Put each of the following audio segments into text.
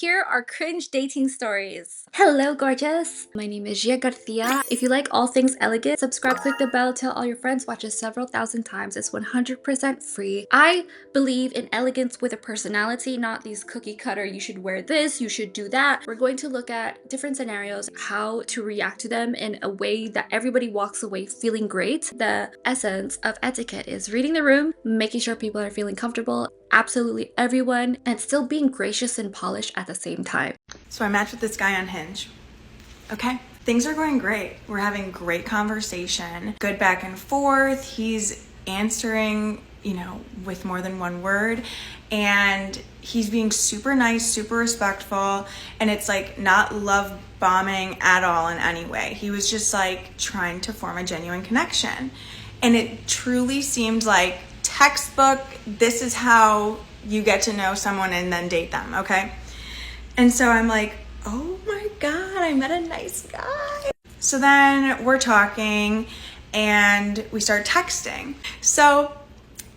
here are cringe dating stories. Hello, gorgeous. My name is Gia Garcia. If you like all things elegant, subscribe, click the bell, tell all your friends, watch it several thousand times. It's 100% free. I believe in elegance with a personality, not these cookie cutter, you should wear this, you should do that. We're going to look at different scenarios, how to react to them in a way that everybody walks away feeling great. The essence of etiquette is reading the room, making sure people are feeling comfortable, absolutely everyone, and still being gracious and polished at the same time. So I matched with this guy on Hinge. Okay, things are going great. We're having great conversation, good back and forth. He's answering, with more than one word, and he's being super nice, super respectful, and it's like not love bombing at all in any way. He was just like trying to form a genuine connection, and it truly seemed like textbook, this is how you get to know someone and then date them, okay? And so I'm like, oh my God, I met a nice guy. So then we're talking and we start texting. So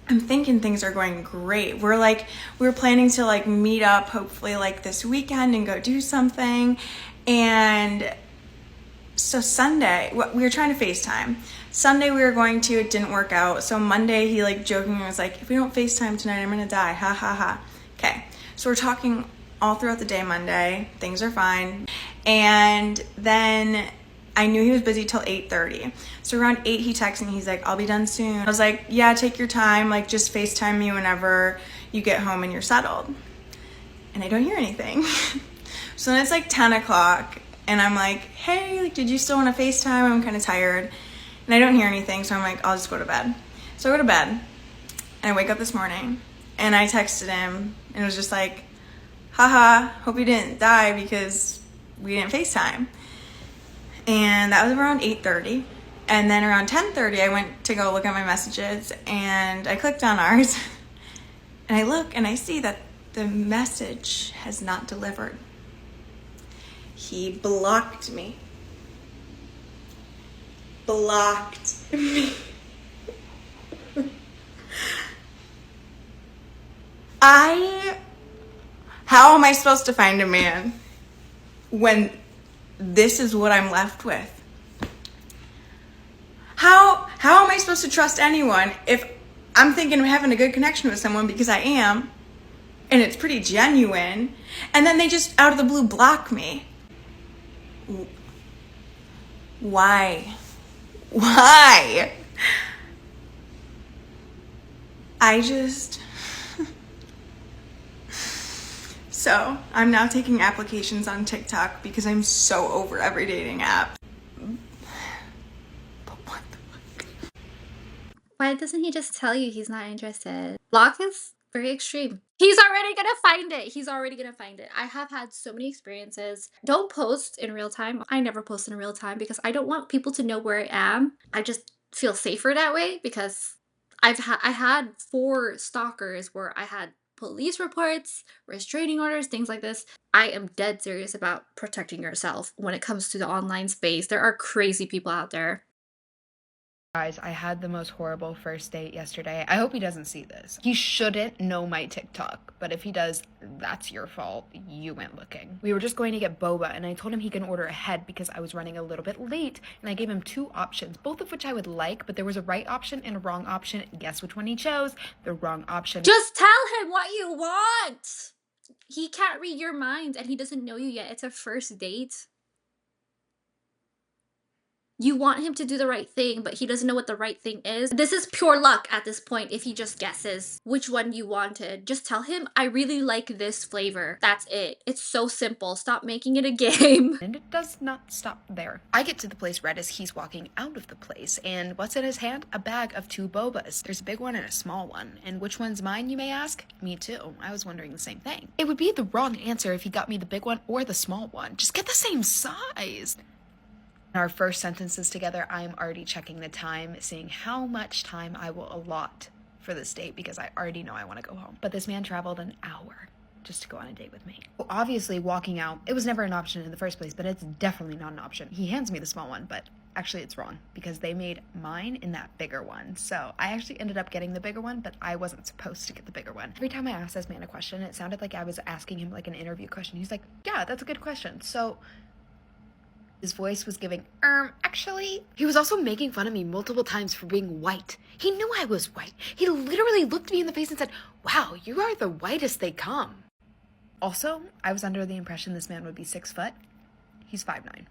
I'm thinking things are going great. We're planning to meet up hopefully this weekend and go do something. And so Sunday, we were trying to FaceTime. Sunday we were going to, it didn't work out. So Monday he jokingly was like, if we don't FaceTime tonight, I'm gonna die, ha ha ha. Okay, so we're talking all throughout the day Monday, things are fine. And then I knew he was busy till 8:30. So around 8 he texted me, he's like, I'll be done soon. I was like, yeah, take your time, just FaceTime me whenever you get home and you're settled. And I don't hear anything. So then it's 10 o'clock and I'm like, hey, did you still want to FaceTime? I'm kind of tired. And I don't hear anything, so I'm like, I'll just go to bed. So I go to bed, and I wake up this morning, and I texted him, and it was just like, haha, hope you didn't die because we didn't FaceTime. And that was around 8:30. And then around 10:30, I went to go look at my messages, and I clicked on ours, and I look, and I see that the message has not delivered. He blocked me. Blocked me. How am I supposed to find a man when this is what I'm left with? How am I supposed to trust anyone if I'm thinking of having a good connection with someone, because I am, and it's pretty genuine, and then they just out of the blue block me? Why? So I'm now taking applications on TikTok because I'm so over every dating app. But what the fuck? Why doesn't he just tell you he's not interested? Block is very extreme. He's already gonna find it. He's already gonna find it. I have had so many experiences. Don't post in real time. I never post in real time because I don't want people to know where I am. I just feel safer that way because I had 4 stalkers where I had police reports, restraining orders, things like this. I am dead serious about protecting yourself when it comes to the online space. There are crazy people out there. Guys, I had the most horrible first date yesterday. I hope he doesn't see this. He shouldn't know my TikTok, but if he does, that's your fault. You went looking. We were just going to get boba, and I told him he can order ahead because I was running a little bit late, and I gave him 2 options, both of which I would like, but there was a right option and a wrong option. Guess which one he chose? The wrong option. Just tell him what you want. He can't read your mind and he doesn't know you yet. It's a first date. You want him to do the right thing, but he doesn't know what the right thing is. This is pure luck at this point if he just guesses which one you wanted. Just tell him, I really like this flavor. That's it. It's so simple. Stop making it a game. And it does not stop there. I get to the place right as he's walking out of the place, and what's in his hand? A bag of 2 bobas. There's a big one and a small one. And which one's mine, you may ask? Me too. I was wondering the same thing. It would be the wrong answer if he got me the big one or the small one. Just get the same size. In our first sentences together, I am already checking the time, seeing how much time I will allot for this date because I already know I want to go home. But this man traveled an hour just to go on a date with me. Well, obviously, walking out, it was never an option in the first place, but it's definitely not an option. He hands me the small one, but Actually, it's wrong because they made mine in that bigger one. So I actually ended up getting the bigger one, but I wasn't supposed to get the bigger one. Every time I asked this man a question, it sounded like I was asking him like an interview question. He's like, yeah, that's a good question. So his voice was giving, actually. He was also making fun of me multiple times for being white. He knew I was white. He literally looked me in the face and said, wow, you are the whitest they come. Also, I was under the impression this man would be 6 foot. He's 5'9".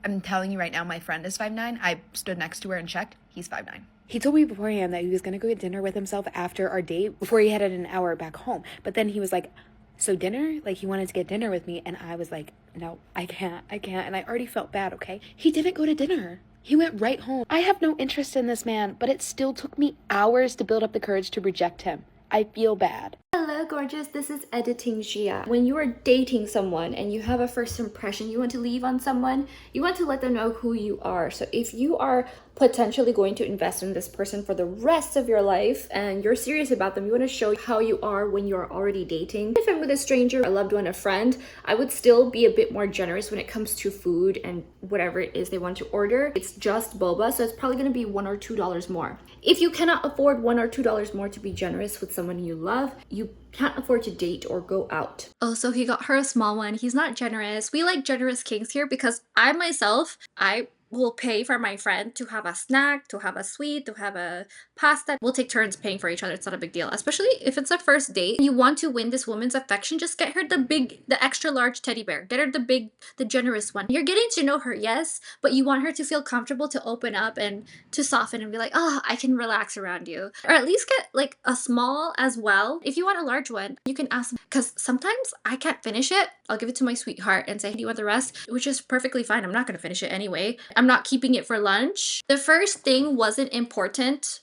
I'm telling you right now, my friend is 5'9". I stood next to her and checked. He's 5'9". He told me beforehand that he was going to go get dinner with himself after our date before he headed an hour back home. But then he was like, so dinner? Like, he wanted to get dinner with me. And I was like, no, I can't. And I already felt bad, okay? He didn't go to dinner. He went right home. I have no interest in this man, but it still took me hours to build up the courage to reject him. I feel bad. Hello gorgeous, this is Editing Gia. When you are dating someone and you have a first impression you want to leave on someone, you want to let them know who you are. So if you are potentially going to invest in this person for the rest of your life and you're serious about them, you want to show how you are when you're already dating. If I'm with a stranger, a loved one, a friend, I would still be a bit more generous when it comes to food and whatever it is they want to order. It's just boba, so it's probably going to be $1 or $2 more. If you cannot afford $1 or $2 more to be generous with someone you love, you can't afford to date or go out. Oh, so he got her a small one. He's not generous. We like generous kings here because I myself, I will pay for my friend to have a snack, to have a sweet, to have a pasta. We'll take turns paying for each other. It's not a big deal. Especially if it's a first date. You want to win this woman's affection, just get her the extra large teddy bear. Get her the generous one. You're getting to know her, yes, but you want her to feel comfortable to open up and to soften and be like, oh, I can relax around you. Or at least get like a small as well. If you want a large one, you can ask, because sometimes I can't finish it. I'll give it to my sweetheart and say, do you want the rest? Which is perfectly fine. I'm not going to finish it anyway. I'm not keeping it for lunch. The first thing wasn't important.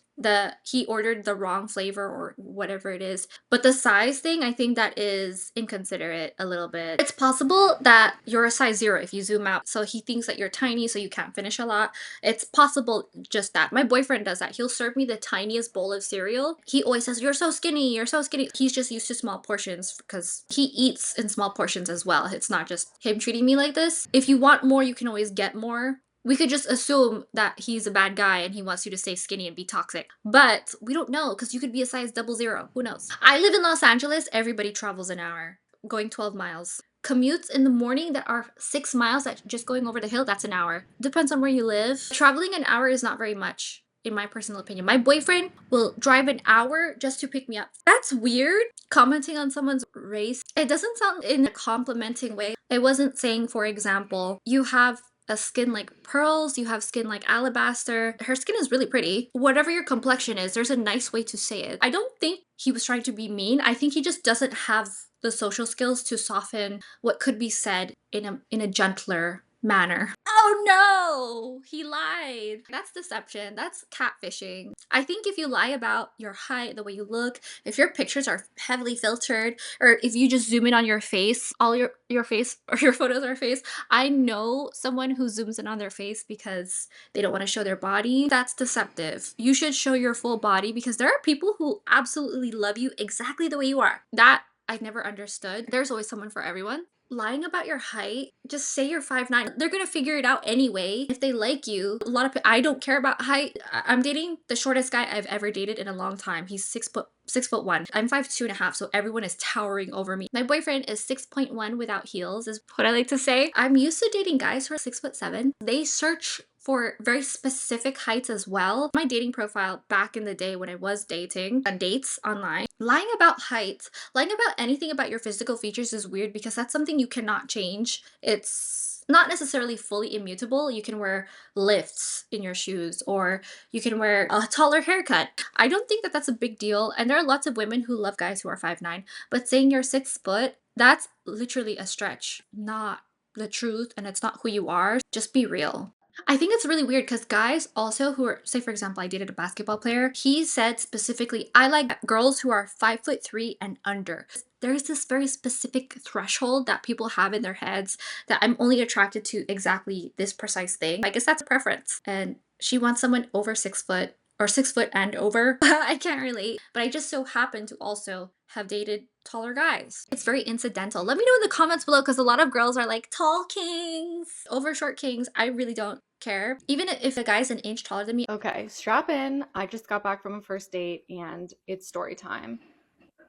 He ordered the wrong flavor or whatever it is. But the size thing, I think that is inconsiderate a little bit. It's possible that you're a size 0 if you zoom out. So he thinks that you're tiny, so you can't finish a lot. It's possible just that. My boyfriend does that. He'll serve me the tiniest bowl of cereal. He always says, you're so skinny, you're so skinny. He's just used to small portions because he eats in small portions as well. It's not just him treating me like this. If you want more, you can always get more. We could just assume that he's a bad guy and he wants you to stay skinny and be toxic. But we don't know because you could be a size 00. Who knows? I live in Los Angeles. Everybody travels an hour, going 12 miles. Commutes in the morning that are 6 miles, that just going over the hill, that's an hour. Depends on where you live. Traveling an hour is not very much, in my personal opinion. My boyfriend will drive an hour just to pick me up. That's weird. Commenting on someone's race. It doesn't sound in a complimenting way. I wasn't saying, for example, you have a skin like pearls, you have skin like alabaster. Her skin is really pretty. Whatever your complexion is, there's a nice way to say it. I don't think he was trying to be mean. I think he just doesn't have the social skills to soften what could be said in a gentler manner. Oh no! He lied. That's deception. That's catfishing. I think if you lie about your height, the way you look, if your pictures are heavily filtered, or if you just zoom in on your face, all your face or your photos are face, I know someone who zooms in on their face because they don't want to show their body. That's deceptive. You should show your full body because there are people who absolutely love you exactly the way you are. That I never understood. There's always someone for everyone. Lying about your height, just say you're 5'9". They're gonna figure it out anyway if they like you. A lot of I don't care about height. I'm dating the shortest guy I've ever dated in a long time. He's 6'1". I'm 5'2.5", so everyone is towering over me. My boyfriend is 6.1 without heels, is what I like to say. I'm used to dating guys who are 6'7". They search for very specific heights as well. My dating profile back in the day when I was dating on dates online, lying about height, lying about anything about your physical features is weird because that's something you cannot change. It's not necessarily fully immutable. You can wear lifts in your shoes or you can wear a taller haircut. I don't think that that's a big deal. And there are lots of women who love guys who are 5'9", but saying you're 6 foot, that's literally a stretch. Not the truth, and it's not who you are. Just be real. I think it's really weird because guys also who are, say for example, I dated a basketball player. He said specifically, I like girls who are 5'3" and under. There's this very specific threshold that people have in their heads that I'm only attracted to exactly this precise thing. I guess that's a preference. And she wants someone over 6 foot or 6 foot and over. I can't relate. But I just so happen to also have dated taller guys. It's very incidental. Let me know in the comments below because a lot of girls are like tall kings over short kings. I really don't care. Even if a guy's an inch taller than me. Okay, strap in. I just got back from a first date and it's story time.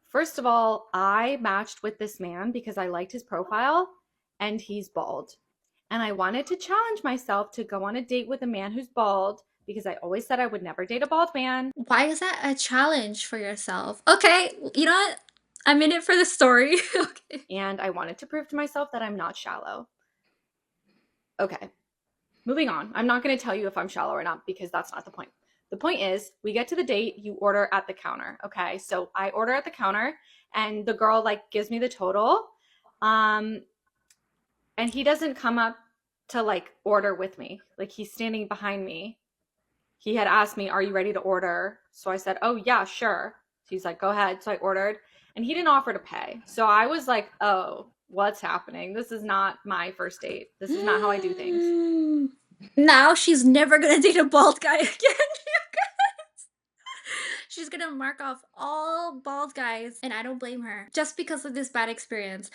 First of all, I matched with this man because I liked his profile and he's bald. And I wanted to challenge myself to go on a date with a man who's bald because I always said I would never date a bald man. Why is that a challenge for yourself? Okay, you know what? I'm in it for the story. Okay. And I wanted to prove to myself that I'm not shallow. Okay, moving on. I'm not going to tell you if I'm shallow or not because that's not the point. The point is, we get to the date, you order at the counter. Okay, so I order at the counter and the girl like gives me the total. And he doesn't come up to like order with me. Like he's standing behind me. He had asked me, "Are you ready to order?" So I said, "Oh yeah, sure." So he's like, "Go ahead." So I ordered and he didn't offer to pay. So I was like, "Oh, what's happening? This is not my first date. This is not how I do things." Now she's never gonna date a bald guy again, you guys. She's gonna mark off all bald guys, and I don't blame her. Just because of this bad experience.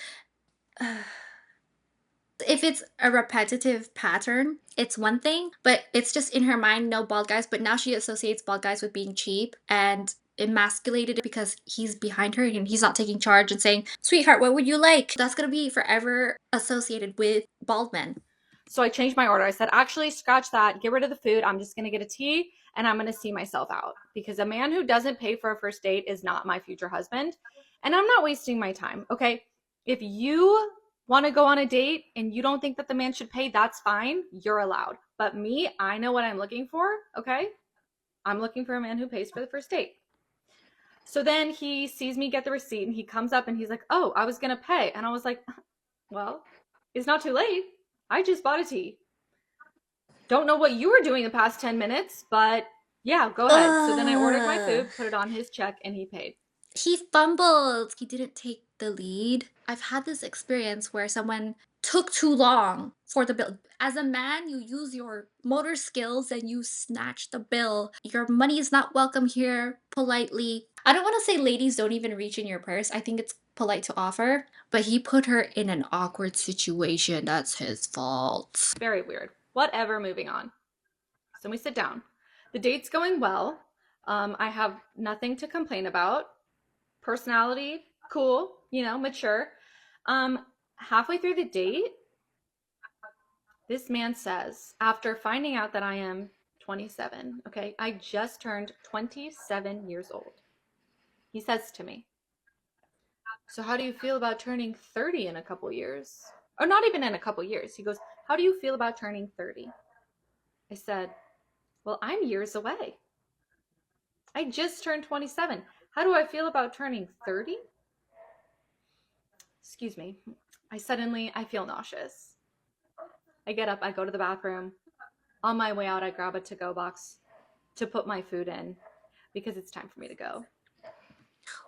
If it's a repetitive pattern, it's one thing, but it's just in her mind, no bald guys. But now she associates bald guys with being cheap and emasculated because he's behind her and he's not taking charge and saying, "Sweetheart, what would you like?" That's gonna be forever associated with bald men. So I changed my order. I said, "Actually, scratch that. Get rid of the food. I'm just going to get a tea and I'm going to see myself out because a man who doesn't pay for a first date is not my future husband. And I'm not wasting my time." Okay. If you want to go on a date and you don't think that the man should pay, that's fine. You're allowed. But me, I know what I'm looking for. Okay. I'm looking for a man who pays for the first date. So then he sees me get the receipt and he comes up and he's like, "Oh, I was going to pay." And I was like, "Well, it's not too late. I just bought a tea. Don't know what you were doing the past 10 minutes, but yeah, go ahead." So then I ordered my food, put it on his check, and he paid. He fumbled. He didn't take the lead. I've had this experience where someone took too long for the bill. As a man, you use your motor skills and you snatch the bill. Your money is not welcome here, politely. I don't want to say ladies don't even reach in your purse. I think it's polite to offer, but he put her in an awkward situation. That's his fault. Very weird. Whatever, moving on. So we sit down. The date's going well. I have nothing to complain about. Personality, cool, mature. Halfway through the date, this man says, after finding out that I am 27, okay, I just turned 27 years old. He says to me, "So how do you feel about turning 30 in a couple years?" Or not even in a couple years. He goes, "How do you feel about turning 30? I said, "Well, I'm years away. I just turned 27. How do I feel about turning 30? Excuse me. I feel nauseous. I get up, I go to the bathroom. On my way out, I grab a to-go box to put my food in because it's time for me to go.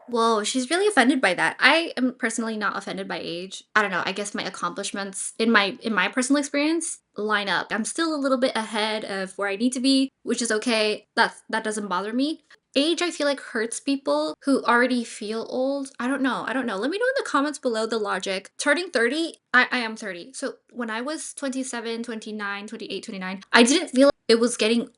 Whoa, she's really offended by that. I am personally not offended by age. I don't know. I guess my accomplishments in my personal experience line up. I'm still a little bit ahead of where I need to be, which is okay. That doesn't bother me. Age, I feel like hurts people who already feel old. I don't know. I don't know. Let me know in the comments below the logic. Turning 30, I am 30. So when I was 27, 29, 28, 29, I didn't feel I was getting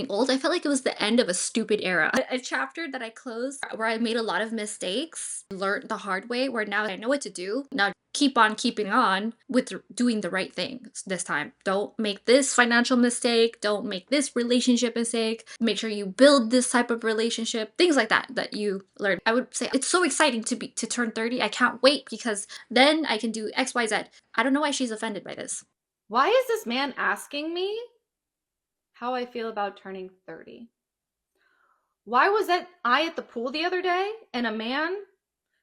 old. I felt like it was the end of a stupid era. A chapter that I closed where I made a lot of mistakes, learned the hard way, where now I know what to do. Now keep on keeping on with doing the right thing this time. Don't make this financial mistake. Don't make this relationship mistake. Make sure you build this type of relationship. Things like that you learn. I would say it's so exciting to turn 30. I can't wait because then I can do X, Y, Z. I don't know why she's offended by this. Why is this man asking me how I feel about turning 30? Why was I at the pool the other day and a man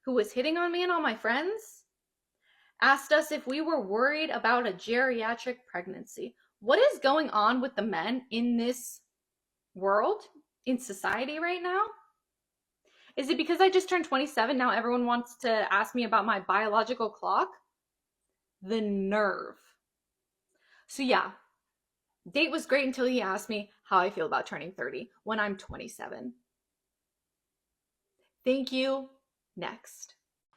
who was hitting on me and all my friends asked us if we were worried about a geriatric pregnancy? What is going on with the men in this world, in society right now? Is it because I just turned 27, now everyone wants to ask me about my biological clock? The nerve. So yeah, date was great until he asked me how I feel about turning 30 when I'm 27. Thank you. Next.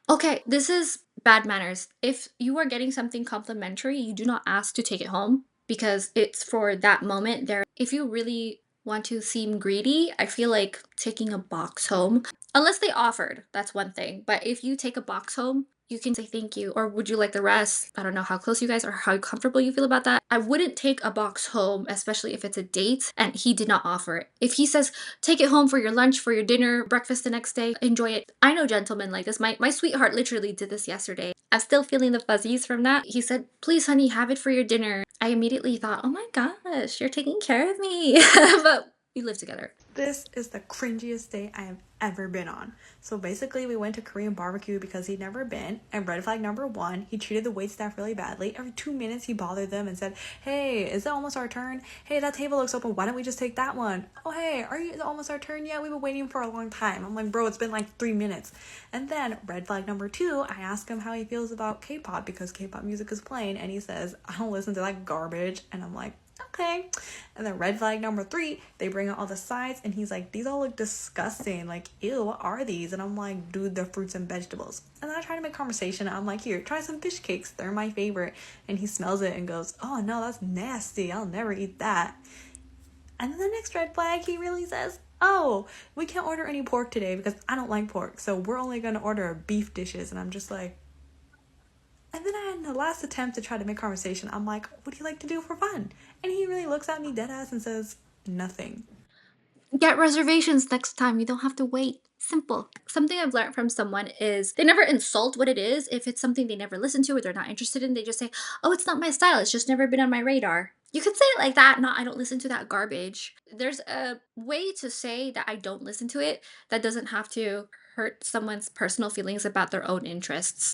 Okay, this is bad manners. If you are getting something complimentary, you do not ask to take it home because it's for that moment there. If you really want to seem greedy, I feel like taking a box home, unless they offered, that's one thing. But if you take a box home, you can say thank you or would you like the rest? I don't know how close you guys are, how comfortable you feel about that. I wouldn't take a box home, especially if it's a date and he did not offer it. If he says, take it home for your lunch, for your dinner, breakfast the next day, enjoy it. I know gentlemen like this. My sweetheart literally did this yesterday. I'm still feeling the fuzzies from that. He said, please, honey, have it for your dinner. I immediately thought, oh my gosh, you're taking care of me. But we live together. This is the cringiest date I have ever been on. So basically, we went to Korean barbecue because he'd never been. And red flag number one, he treated the waitstaff really badly. Every 2 minutes, he bothered them and said, hey, is it almost our turn? Hey, that table looks open. Why don't we just take that one? Oh, hey, is it almost our turn? Yeah, we've been waiting for a long time. I'm like, bro, it's been like 3 minutes. And then red flag number two, I asked him how he feels about K-pop because K-pop music is playing. And he says, I don't listen to that garbage. And I'm like, okay. And then red flag number three, they bring out all the sides and he's like, these all look disgusting. Like, ew, what are these? And I'm like, dude, they're fruits and vegetables. And then I try to make conversation. I'm like, here, try some fish cakes. They're my favorite. And he smells it and goes, oh no, that's nasty. I'll never eat that. And then the next red flag, he really says, oh, we can't order any pork today because I don't like pork. So we're only going to order beef dishes. And I'm just like, and then I had the last attempt to try to make conversation. I'm like, what do you like to do for fun? And he really looks at me dead ass and says, nothing. Get reservations next time. You don't have to wait. Simple. Something I've learned from someone is they never insult what it is. If it's something they never listen to or they're not interested in, they just say, oh, it's not my style. It's just never been on my radar. You can say it like that, not I don't listen to that garbage. There's a way to say that I don't listen to it that doesn't have to hurt someone's personal feelings about their own interests.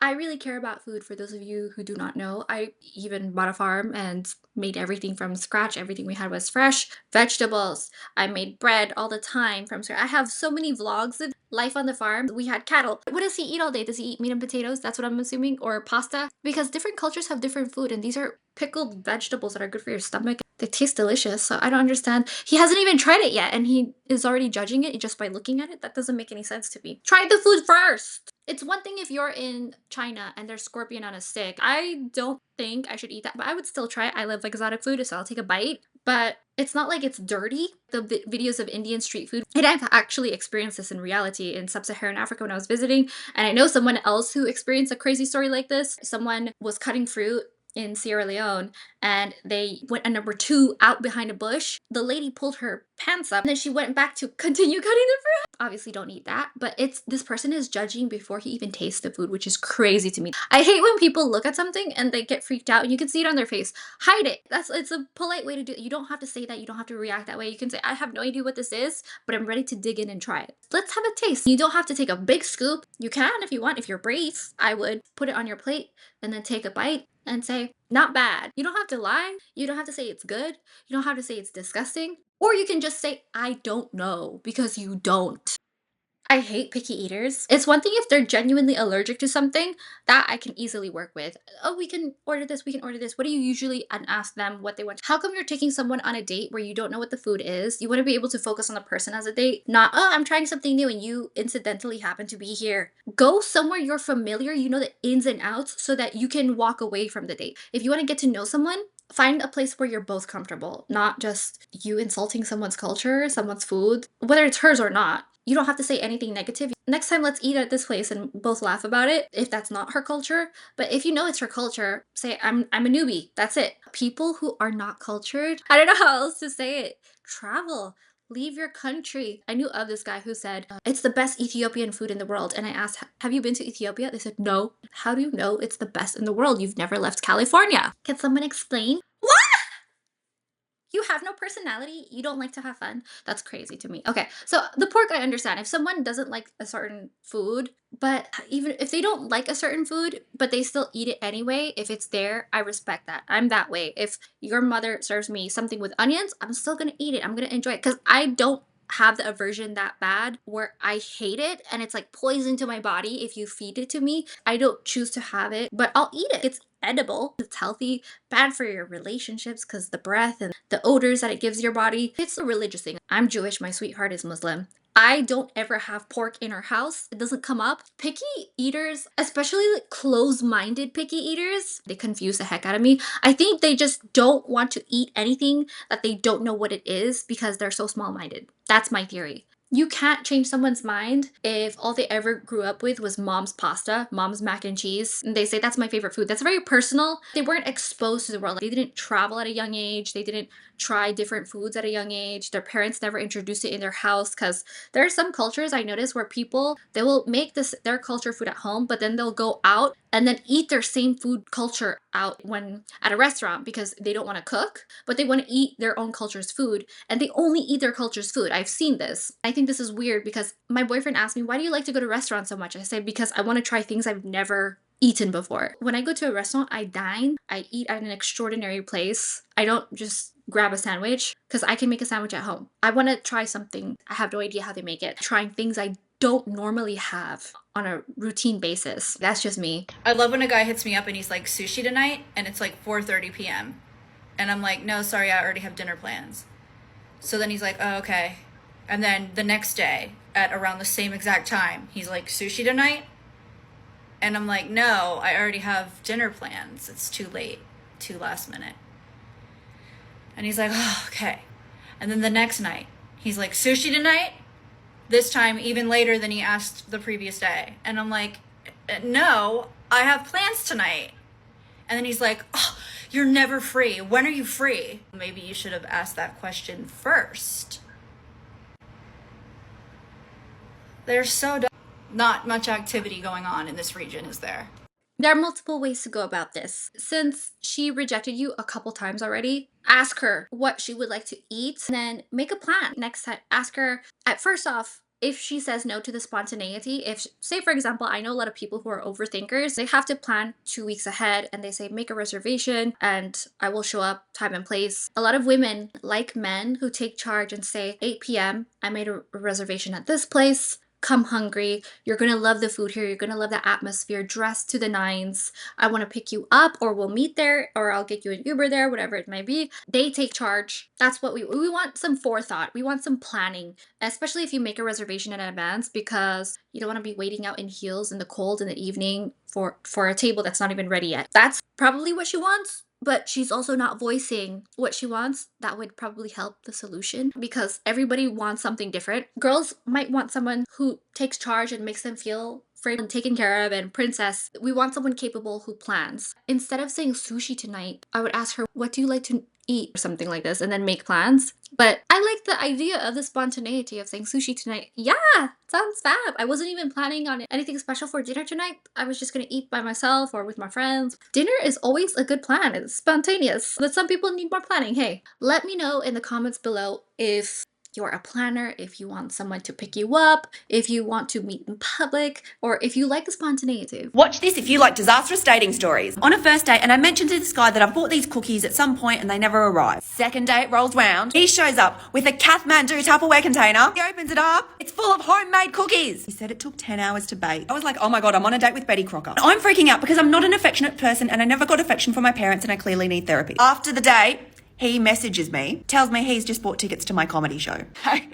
I really care about food. For those of you who do not know, I even bought a farm and made everything from scratch. Everything we had was fresh. Vegetables. I made bread all the time from scratch. I have so many vlogs of life on the farm. We had cattle. What does he eat all day? Does he eat meat and potatoes? That's what I'm assuming. Or pasta? Because different cultures have different food, and these are pickled vegetables that are good for your stomach. They taste delicious, so I don't understand. He hasn't even tried it yet, and he is already judging it just by looking at it. That doesn't make any sense to me. Try the food first! It's one thing if you're in China and there's scorpion on a stick. I don't think I should eat that, but I would still try it. I love exotic food, so I'll take a bite. But it's not like it's dirty. The videos of Indian street food, and I've actually experienced this in reality in sub-Saharan Africa when I was visiting, and I know someone else who experienced a crazy story like this. Someone was cutting fruit in Sierra Leone and they went a number two out behind a bush. The lady pulled her pants up and then she went back to continue cutting the fruit. Obviously don't eat that, but it's this person is judging before he even tastes the food, which is crazy to me. I hate when people look at something and they get freaked out and you can see it on their face. Hide it. It's a polite way to do it. You don't have to say that. You don't have to react that way. You can say, I have no idea what this is, but I'm ready to dig in and try it. Let's have a taste. You don't have to take a big scoop. You can if you want. If you're brave, I would put it on your plate and then take a bite and say, not bad. You don't have to lie. You don't have to say it's good. You don't have to say it's disgusting. Or you can just say, I don't know, because you don't. I hate picky eaters. It's one thing if they're genuinely allergic to something that I can easily work with. Oh, we can order this, we can order this. What do you usually and ask them what they want? How come you're taking someone on a date where you don't know what the food is? You want to be able to focus on the person as a date, not, oh, I'm trying something new and you incidentally happen to be here. Go somewhere you're familiar, you know the ins and outs so that you can walk away from the date. If you want to get to know someone, find a place where you're both comfortable, not just you insulting someone's culture, someone's food, whether it's hers or not. You don't have to say anything negative. Next time, let's eat at this place and both laugh about it if that's not her culture. But if you know it's her culture, say, I'm a newbie. That's it. People who are not cultured, I don't know how else to say it. Travel. Leave your country. I knew of this guy who said, it's the best Ethiopian food in the world. And I asked, have you been to Ethiopia? They said, no. How do you know it's the best in the world? You've never left California. Can someone explain? What? You have no personality? You don't like to have fun? That's crazy to me. Okay, so the pork, I understand. If someone doesn't like a certain food, but even if they don't like a certain food, but they still eat it anyway, if it's there, I respect that. I'm that way. If your mother serves me something with onions, I'm still gonna eat it. I'm gonna enjoy it because I don't have the aversion that bad where I hate it and it's like poison to my body if you feed it to me. I don't choose to have it, but I'll eat it. It's edible, it's healthy, bad for your relationships because the breath and the odors that it gives your body. It's a religious thing. I'm Jewish, my sweetheart is Muslim. I don't ever have pork in our house. It doesn't come up. Picky eaters, especially like close-minded picky eaters, they confuse the heck out of me. I think they just don't want to eat anything that they don't know what it is because they're so small-minded. That's my theory. You can't change someone's mind if all they ever grew up with was mom's pasta, mom's mac and cheese, and they say that's my favorite food. That's very personal. They weren't exposed to the world. They didn't travel at a young age. They didn't try different foods at a young age. Their parents never introduced it in their house because there are some cultures I notice where people, they will make this their culture food at home, but then they'll go out and then eat their same food culture out when at a restaurant because they don't want to cook, but they want to eat their own culture's food and they only eat their culture's food. I've seen this. I think this is weird because my boyfriend asked me, "Why do you like to go to restaurants so much?" I said, "Because I want to try things I've never eaten before." When I go to a restaurant, I dine, I eat at an extraordinary place. I don't just grab a sandwich because I can make a sandwich at home. I want to try something. I have no idea how they make it. Trying things I don't normally have on a routine basis. That's just me. I love when a guy hits me up and he's like, sushi tonight, and it's like 4:30 p.m. And I'm like, no, sorry, I already have dinner plans. So then he's like, oh, okay. And then the next day at around the same exact time, he's like, sushi tonight? And I'm like, no, I already have dinner plans. It's too late, too last minute. And he's like, oh, okay. And then the next night, he's like, sushi tonight? This time even later than he asked the previous day. And I'm like, no, I have plans tonight. And then he's like, oh, you're never free. When are you free? Maybe you should have asked that question first. There's so not much activity going on in this region, is there? There are multiple ways to go about this. Since she rejected you a couple times already, ask her what she would like to eat, and then make a plan. Next time, ask her, at first off, if she says no to the spontaneity, if, say for example, I know a lot of people who are overthinkers, they have to plan 2 weeks ahead and they say, make a reservation and I will show up time and place. A lot of women like men who take charge and say, 8 p.m., I made a reservation at this place. Come hungry. You're gonna love the food here. You're gonna love the atmosphere. Dressed to the nines. I want to pick you up, or we'll meet there, or I'll get you an Uber there, whatever it might be. They take charge. That's what we want. Some forethought. We want some planning, especially if you make a reservation in advance, because you don't want to be waiting out in heels in the cold in the evening for a table that's not even ready yet. That's probably what she wants. But she's also not voicing what she wants. That would probably help the solution because everybody wants something different. Girls might want someone who takes charge and makes them feel free and taken care of and princess. We want someone capable who plans. Instead of saying sushi tonight, I would ask her, what do you like to eat or something like this, and then make plans. But I like the idea of the spontaneity of saying sushi tonight. Yeah, sounds fab. I wasn't even planning on anything special for dinner tonight. I was just gonna eat by myself or with my friends. Dinner is always a good plan. It's spontaneous. But some people need more planning. Hey, let me know in the comments below if you're a planner, if you want someone to pick you up, if you want to meet in public, or if you like the spontaneity. Watch this if you like disastrous dating stories. On a first date, and I mentioned to this guy that I've bought these cookies at some point and they never arrive. Second date rolls round. He shows up with a Kathmandu Tupperware container. He opens it up. It's full of homemade cookies. He said it took 10 hours to bake. I was like, oh my God, I'm on a date with Betty Crocker. I'm freaking out because I'm not an affectionate person and I never got affection from my parents and I clearly need therapy. After the date, he messages me, tells me he's just bought tickets to my comedy show. Hey,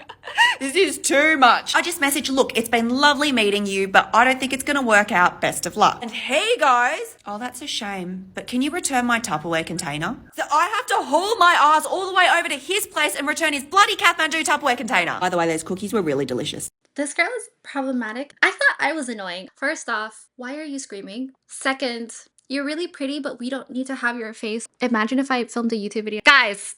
this is too much. I just messaged, look, it's been lovely meeting you, but I don't think it's going to work out. Best of luck. And he goes, oh, that's a shame, but can you return my Tupperware container? So I have to haul my ass all the way over to his place and return his bloody Kathmandu Tupperware container. By the way, those cookies were really delicious. This girl is problematic. I thought I was annoying. First off, why are you screaming? Second, you're really pretty, but we don't need to have your face. Imagine if I filmed a YouTube video. Guys,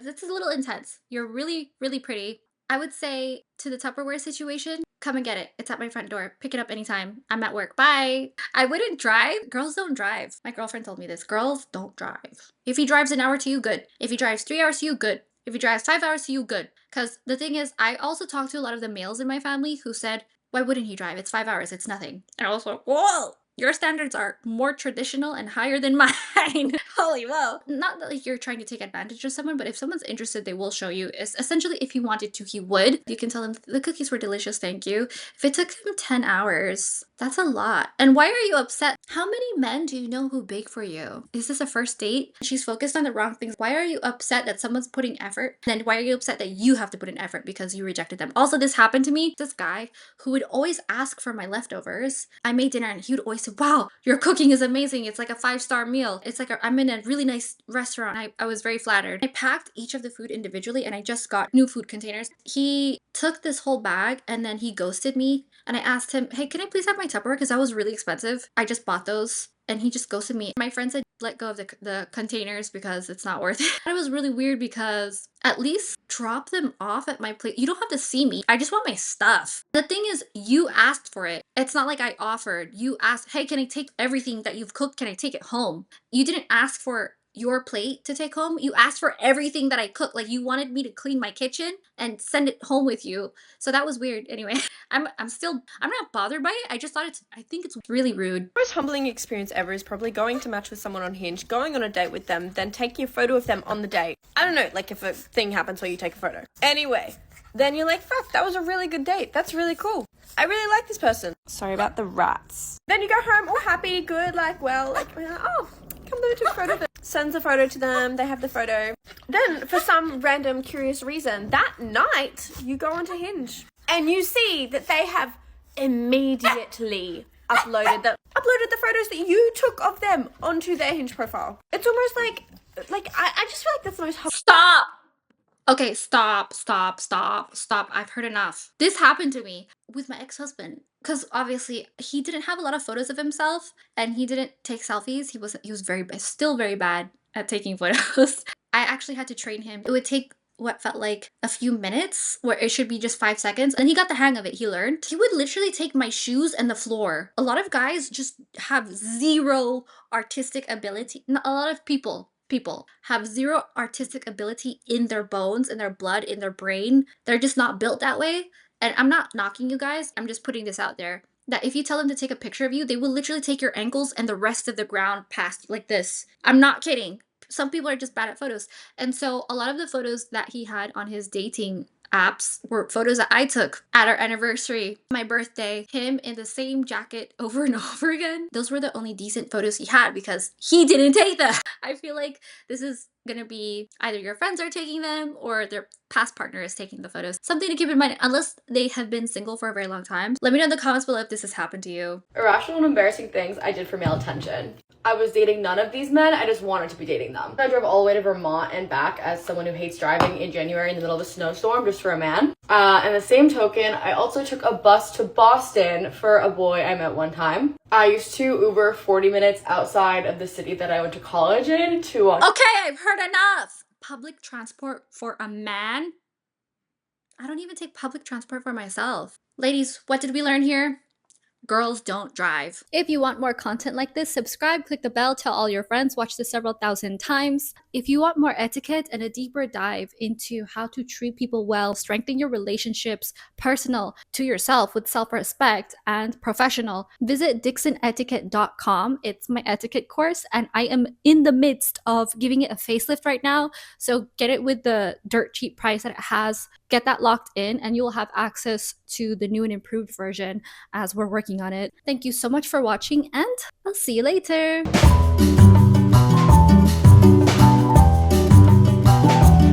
this is a little intense. You're really, really pretty. I would say to the Tupperware situation, come and get it. It's at my front door. Pick it up anytime. I'm at work. Bye. I wouldn't drive. Girls don't drive. My girlfriend told me this. Girls don't drive. If he drives an hour to you, good. If he drives 3 hours to you, good. If he drives 5 hours to you, good. Because the thing is, I also talked to a lot of the males in my family who said, why wouldn't he drive? It's 5 hours. It's nothing. And I was like, whoa. Your standards are more traditional and higher than mine. Holy whoa. Not that like you're trying to take advantage of someone, but if someone's interested, they will show you. It's essentially, if he wanted to, he would. You can tell him the cookies were delicious, thank you. If it took him 10 hours, that's a lot. And why are you upset? How many men do you know who bake for you? Is this a first date? She's focused on the wrong things. Why are you upset that someone's putting effort? Then why are you upset that you have to put in effort because you rejected them? Also, this happened to me. This guy who would always ask for my leftovers. I made dinner and he would always say, wow, your cooking is amazing. It's like a 5-star meal. It's like I'm in a really nice restaurant. I was very flattered. I packed each of the food individually and I just got new food containers. He took this whole bag and then he ghosted me. And I asked him, hey, can I please have my Tupperware? Because that was really expensive. I just bought those. And he just ghosted me. My friend said, let go of the containers because it's not worth it. It was really weird because at least drop them off at my place. You don't have to see me. I just want my stuff. The thing is, you asked for it. It's not like I offered. You asked, hey, can I take everything that you've cooked? Can I take it home? You didn't ask for your plate to take home. You asked for everything that I cooked. Like you wanted me to clean my kitchen and send it home with you. So that was weird. Anyway, I'm not bothered by it. I think it's really rude. The most humbling experience ever is probably going to match with someone on Hinge, going on a date with them, then taking a photo of them on the date. I don't know, like if a thing happens where you take a photo. Anyway, then you're like, fuck, that was a really good date. That's really cool. I really like this person. Sorry about the rats. Then you go home all happy, good, like, well, like, oh, come over to a photo. Sends a photo to them, they have the photo. Then, for some random curious reason, that night, you go onto Hinge. And you see that they have immediately uploaded the photos that you took of them onto their Hinge profile. It's almost like I just feel like that's the most... Stop! Okay, stop. I've heard enough. This happened to me with my ex-husband. Because obviously he didn't have a lot of photos of himself and he didn't take selfies. He was still very bad at taking photos. I actually had to train him. It would take what felt like a few minutes where it should be just 5 seconds. And he got the hang of it. He learned. He would literally take my shoes and the floor. A lot of guys just have zero artistic ability. A lot of people have zero artistic ability in their bones, in their blood, in their brain. They're just not built that way. And I'm not knocking you guys. I'm just putting this out there. That if you tell them to take a picture of you, they will literally take your ankles and the rest of the ground past like this. I'm not kidding. Some people are just bad at photos. And so a lot of the photos that he had on his dating apps were photos that I took at our anniversary, my birthday, him in the same jacket over and over again. Those were the only decent photos he had because he didn't take them. I feel like this is gonna be either your friends are taking them or their past partner is taking the photos. Something to keep in mind, unless they have been single for a very long time. Let me know in the comments below if this has happened to you. Irrational and embarrassing things I did for male attention. I was dating none of these men, I just wanted to be dating them. I drove all the way to Vermont and back as someone who hates driving in January in the middle of a snowstorm just for a man. And the same token, I also took a bus to Boston for a boy I met one time. I used to Uber 40 minutes outside of the city that I went to college in to... Okay, I've heard enough! Public transport for a man? I don't even take public transport for myself. Ladies, what did we learn here? Girls don't drive. If you want more content like this, subscribe, click the bell, tell all your friends, watch this several thousand times. If you want more etiquette and a deeper dive into how to treat people well, strengthen your relationships, personal to yourself with self-respect and professional, visit dixonetiquette.com. It's my etiquette course and I am in the midst of giving it a facelift right now. So get it with the dirt cheap price that it has. Get that locked in and you'll have access to the new and improved version as we're working on it. Thank you so much for watching and I'll see you later.